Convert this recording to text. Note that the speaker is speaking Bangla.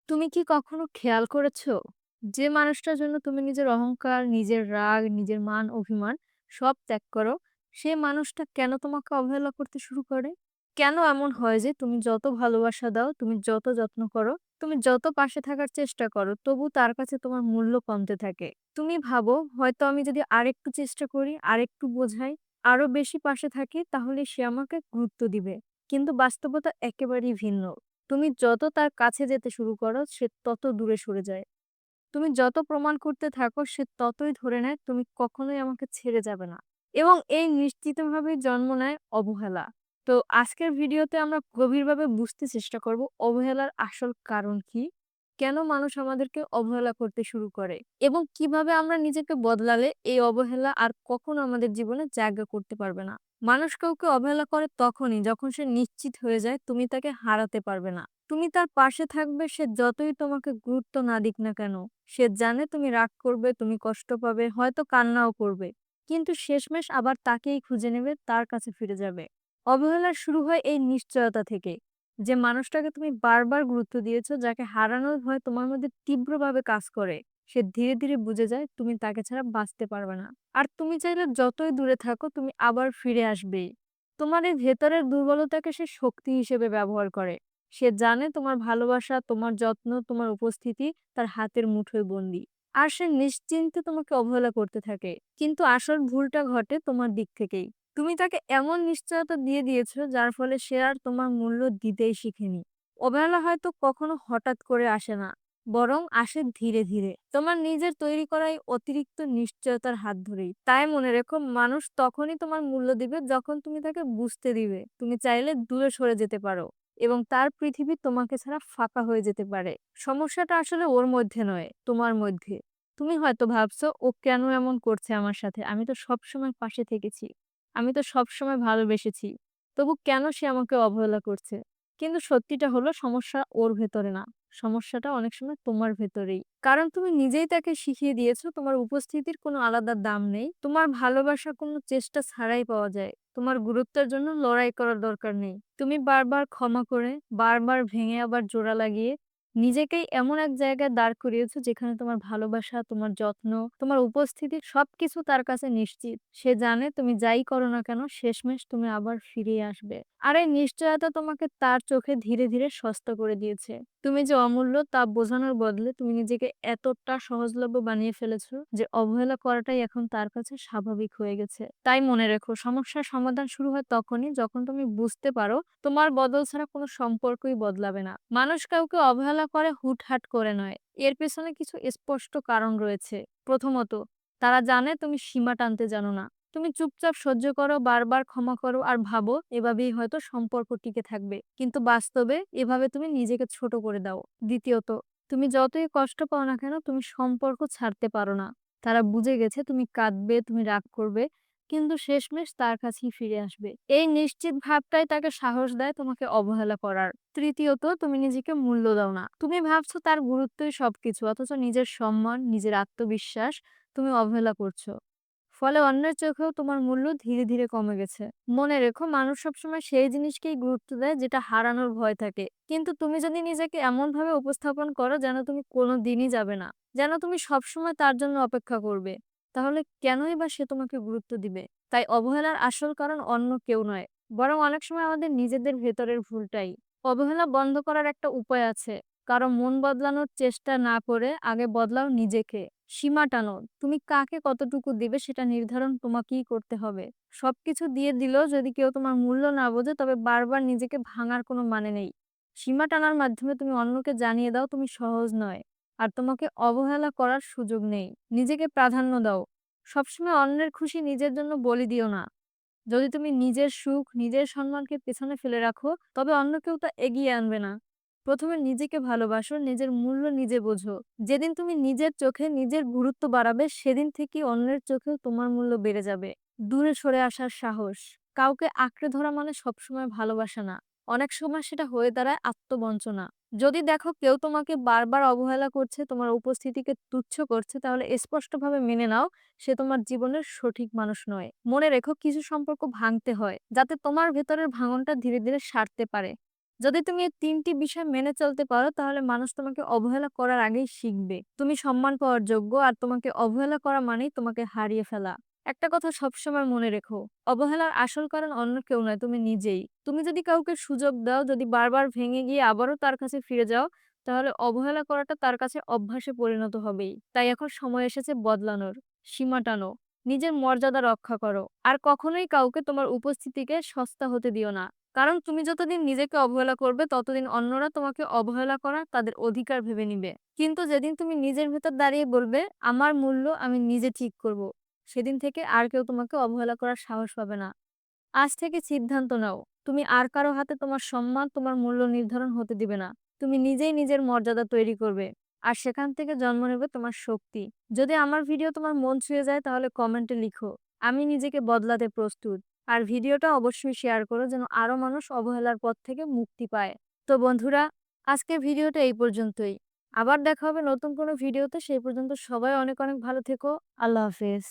তুমি কি কখনো খেয়াল করেছো? যে মানুষটার জন্য তুমি নিজের অহংকার, নিজের রাগ, নিজের মান অভিমান সব ত্যাগ করো, সে মানুষটা কেন তোমাকে অবহেলা করতে শুরু করে? কেন এমন হয় যে তুমি যত ভালোবাসা দাও, তুমি যত যত্ন করো, তুমি যত পাশে থাকার চেষ্টা করো, তবু তার কাছে তোমার মূল্য কমতে থাকে? তুমি ভাবো হয়তো আমি যদি আরেকটু চেষ্টা করি, আরেকটু বোঝাই, আরো বেশি পাশে থাকি তাহলে সে আমাকে গুরুত্ব দিবে। কিন্তু বাস্তবতা একেবারেই ভিন্ন। তুমি যত তার কাছে যেতে শুরু করো, সে তত দূরে সরে যায়। তুমি যত প্রমাণ করতে থাকো, সে ততই ধরে নেয় তুমি কখনোই আমাকে ছেড়ে যাবে না। এবং এই নিশ্চিতভাবেই জন্ম নেয় অবহেলা। তো আজকের ভিডিওতে আমরা গভীরভাবে বুঝতে চেষ্টা করব অবহেলার আসল কারণ কি? কেন মানুষ আমাদেরকে অবহেলা করতে শুরু করে? এবং কিভাবে আমরা নিজেকে বদলালে এই অবহেলা আর কখনো আমাদের জীবনে জায়গা করতে পারবে না। মানুষ কাউকে অবহেলা করে তখনই যখন সে নিশ্চিত হয়ে যায় তুমি তাকে হারাতে পারবে না। তুমি তার পাশে থাকবে সে যতই তোমাকে গুরুত্ব না দিক না কেন। সে জানে তুমি রাগ করবে, তুমি কষ্ট পাবে, হয়তো কান্নাও করবে। কিন্তু শেষমেশ আবার তাকেই খুঁজে নেবে, তার কাছে ফিরে যাবে। অবহেলা শুরু হয় এই নিশ্চয়তা থেকে যে মানুষটাকে তুমি বারবার গুরুত্ব দিয়েছো, যাকে হারানোর ভয় তোমার মধ্যে তীব্রভাবে কাজ করে। সে ধীরে ধীরে বুঝে যায় তুমি তাকে ছাড়া বাঁচতে পারবে না। আর তুমি চাইলে যতই দূরে থাকো তুমি আবার ফিরে আসবেই। তোমার এই ভেতরের দুর্বলতাকে সে শক্তি হিসেবে ব্যবহার করে। সে জানে তোমার ভালোবাসা, তোমার যত্ন, তোমার উপস্থিতি তার হাতের মুঠোয় বন্দী। আর সে নিশ্চিন্তে তোমাকে অবহেলা করতে থাকে। কিন্তু আসল ভুলটা ঘটে তোমার দিক থেকেই। তুমি তাকে এমন নিশ্চয়তা দিয়ে দিয়েছো যার ফলে সে আর তোমার মূল্য দিতেই শিখেনি। অবহেলা হয়তো কখনো হঠাৎ করে আসে না, বরং আসে ধীরে ধীরে তোমার নিজের তৈরি করা এই অতিরিক্ত নিশ্চয়তার হাত ধরেই। তাই মনে রেখো, মানুষ তখনই তোমার মূল্য দিবে যখন তুমি তাকে বুঝতে দিবে তুমি চাইলে দূরে সরে যেতে পারো এবং তার পৃথিবী তোমাকে ছাড়া ফাঁকা হয়ে যেতে পারে। সমস্যাটা আসলে ওর মধ্যে নয়, তোমার মধ্যে। তুমি হয়তো ভাবছো ও কেন এমন করছে আমার সাথে, আমি তো সবসময় পাশে থেকেছি, আমি তো সবসময় ভালোবেসেছি, তবু কেন সে আমাকে অবহেলা করছে? কিন্তু সত্যিটা হলো সমস্যা ওর ভেতরে না, সমস্যাটা অনেক সময় তোমার ভেতরেই। কারণ তুমি নিজেই তাকে শিখিয়ে দিয়েছো তোমার উপস্থিতির কোনো আলাদা দাম নেই, তোমার ভালোবাসা কোনো চেষ্টা ছাড়াই পাওয়া যায়, তোমার গুরুত্বের জন্য লড়াই করার দরকার নেই। তুমি বারবার ক্ষমা করে, বারবার ভেঙে আবার জোড়া লাগিয়ে নিজেকেই এমন এক জায়গায় দাঁড় করিয়েছো যেখানে তোমার ভালোবাসা, তোমার যত্ন, তোমার উপস্থিতি সবকিছু তার কাছে নিশ্চিত। সে জানে তুমি যাই করো না কেন শেষমেশ তুমি আবার ফিরে আসবে। আর এই নিশ্চয়তা তোমাকে তার চোখে ধীরে ধীরে সস্তা করে দিয়েছে। তুমি যে অমূল্য তা বোঝানোর বদলে তুমি নিজেকে এতটা সহজলভ্য বানিয়ে ফেলেছো যে অবহেলা করাটাই এখন তার কাছে স্বাভাবিক হয়ে গেছে। তাই মনে রেখো, সমস্যার সমাধান শুরু হয় তখনই যখন তুমি বুঝতে পারো তোমার বদল ছাড়া কোনো সম্পর্কই বদলাবে না। মানুষ কাউকে অবহেলা করে হুটহাট করে নয়, এর পেছনে কিছু স্পষ্ট কারণ রয়েছে। প্রথমত, তারা জানে তুমি সীমা টানতে জানো না। তুমি চুপচাপ সহ্য করো, বারবার ক্ষমা করো আর ভাবো এভাবেই হয়তো সম্পর্ক টিকে থাকবে। কিন্তু বাস্তবে এভাবে তুমি নিজেকে ছোট করে দাও। দ্বিতীয়ত, তুমি যতই কষ্ট পাও না কেন তুমি সম্পর্ক ছাড়তে পারো না। তারা বুঝে গেছে তুমি কাঁদবে, তুমি রাগ করবে, কিন্তু শেষমেশ তার কাছেই ফিরে আসবে। এই নিশ্চিত ভাবটাই তাকে সাহস দেয় তোমাকে অবহেলা করার। তৃতীয়ত, তুমি নিজেকে মূল্য দাও না। তুমি ভাবছো তার গুরুত্বই সবকিছু, অথচ নিজের সম্মান, নিজের আত্মবিশ্বাস তুমি অবহেলা করছো। ফলে অন্যের চোখেও তোমার মূল্য ধীরে ধীরে কমে গেছে। মনে রেখো, মানুষ সবসময় সেই জিনিসকেই গুরুত্ব দেয় যেটা হারানোর ভয় থাকে। কিন্তু তুমি যদি নিজেকে এমন ভাবে উপস্থাপন করো যেন তুমি কোনোদিনই যাবে না, যেন তুমি সবসময় তার জন্য অপেক্ষা করবে, তাহলে কেনই বা সে তোমাকে গুরুত্ব দিবে? তাই অবহেলার আসল কারণ অন্য কেউ নয়, বরং অনেক সময় আমাদের নিজেদের ভেতরের ভুলটাই। অবহেলা বন্ধ করার একটা উপায় আছে। কারো মন বদলানোর চেষ্টা না করে আগে বদলাও নিজেকে। সীমা টানো। তুমি কাকে কতটুকু দিবে সেটা নির্ধারণ তোমাকেই করতে হবে। সবকিছু দিয়ে দিলেও যদি কেউ তোমার মূল্য না বোঝে তবে বারবার নিজেকে ভাঙার কোনো মানে নেই। সীমা টানার মাধ্যমে তুমি অন্যকে জানিয়ে দাও তুমি সহজ নয়। আর তোমাকে অবহেলা করার সুযোগ নেই। নিজেকে প্রাধান্য দাও। সবসময় অন্যের খুশি নিজের জন্য বলি দিও না। যদি তুমি নিজের সুখ, নিজের সম্মানকে পেছনে ফেলে রাখো, তবে অন্য কেউ তা এগিয়ে আনবে না। প্রথমে নিজেকে ভালোবাসো, নিজের মূল্য নিজে বোঝো। যেদিন তুমি নিজের চোখে নিজের গুরুত্ব বাড়াবে, সেদিন থেকেই অন্যের চোখেও তোমার মূল্য বেড়ে যাবে। দূরে সরে আসার সাহস। কাউকে আঁকড়ে ধরা মানে সবসময় ভালোবাসা না। অনেক সময় সেটা হয়ে দাঁড়ায় আত্মবঞ্চনা। যদি দেখো কেউ তোমাকে বারবার অবহেলা করছে, তোমার উপস্থিতিকে তুচ্ছ করছে, তাহলে স্পষ্টভাবে মেনে নাও সে তোমার জীবনের সঠিক মানুষ নয়। মনে রেখো, কিছু সম্পর্ক ভাঙতে হয় যাতে তোমার ভেতরের ভাঙনটা ধীরে ধীরে সারতে পারে। যদি তুমি এই ৩ টি বিষয় মেনে চলতে পারো তাহলে মানুষ তোমাকে অবহেলা করার আগেই শিখবে। তুমি সম্মান পাওয়ার যোগ্য আর তোমাকে অবহেলা করা মানেই তোমাকে হারিয়ে ফেলা। একটা কথা সবসময় মনে রেখো, অবহেলার আসল কারণ অন্য কেউ নয়, তুমি নিজেই। তুমি যদি কাউকে সুযোগ দাও, যদি বারবার ভেঙে গিয়ে আবারও তার কাছে ফিরে যাও, তাহলে অবহেলা করাটা তার কাছে অভ্যাসে পরিণত হবেই। তাই এখন সময় এসেছে বদলানোর, সীমা টানো, নিজের মর্যাদা রক্ষা করো। আর কখনোই কাউকে তোমার উপস্থিতিকে সস্তা হতে দিও না। কারণ তুমি যতদিন নিজেকে অবহেলা করবে ততদিন অন্যরা তোমাকে অবহেলা করা তাদের অধিকার ভেবে নিবে। কিন্তু যেদিন তুমি নিজের ভেতর দাঁড়িয়ে বলবে, আমার মূল্য আমি নিজে ঠিক করব, সেদিন থেকে আর কেউ তোমাকে অবহেলা করার সাহস পাবে না। আজ থেকে সিদ্ধান্ত নাও, তুমি আর কারো হাতে তোমার সম্মান, তোমার মূল্য নির্ধারণ হতে দিবে না। তুমি নিজেই নিজের মর্যাদা তৈরি করবে। আর সেখান থেকে জন্ম নেবে তোমার শক্তি। যদি আমার ভিডিও তোমার মন ছুঁয়ে যায় তাহলে কমেন্টে লিখো, আমি নিজেকে বদলাতে প্রস্তুত। আর ভিডিওটা অবশ্যই শেয়ার করো যেন আরো মানুষ অবহেলার পথ থেকে মুক্তি পায়। তো বন্ধুরা, আজকের ভিডিওটা এই পর্যন্তই। আবার দেখা হবে নতুন কোনো ভিডিওতে। সেই পর্যন্ত সবাই অনেক অনেক ভালো থেকো। আল্লাহ হাফেজ।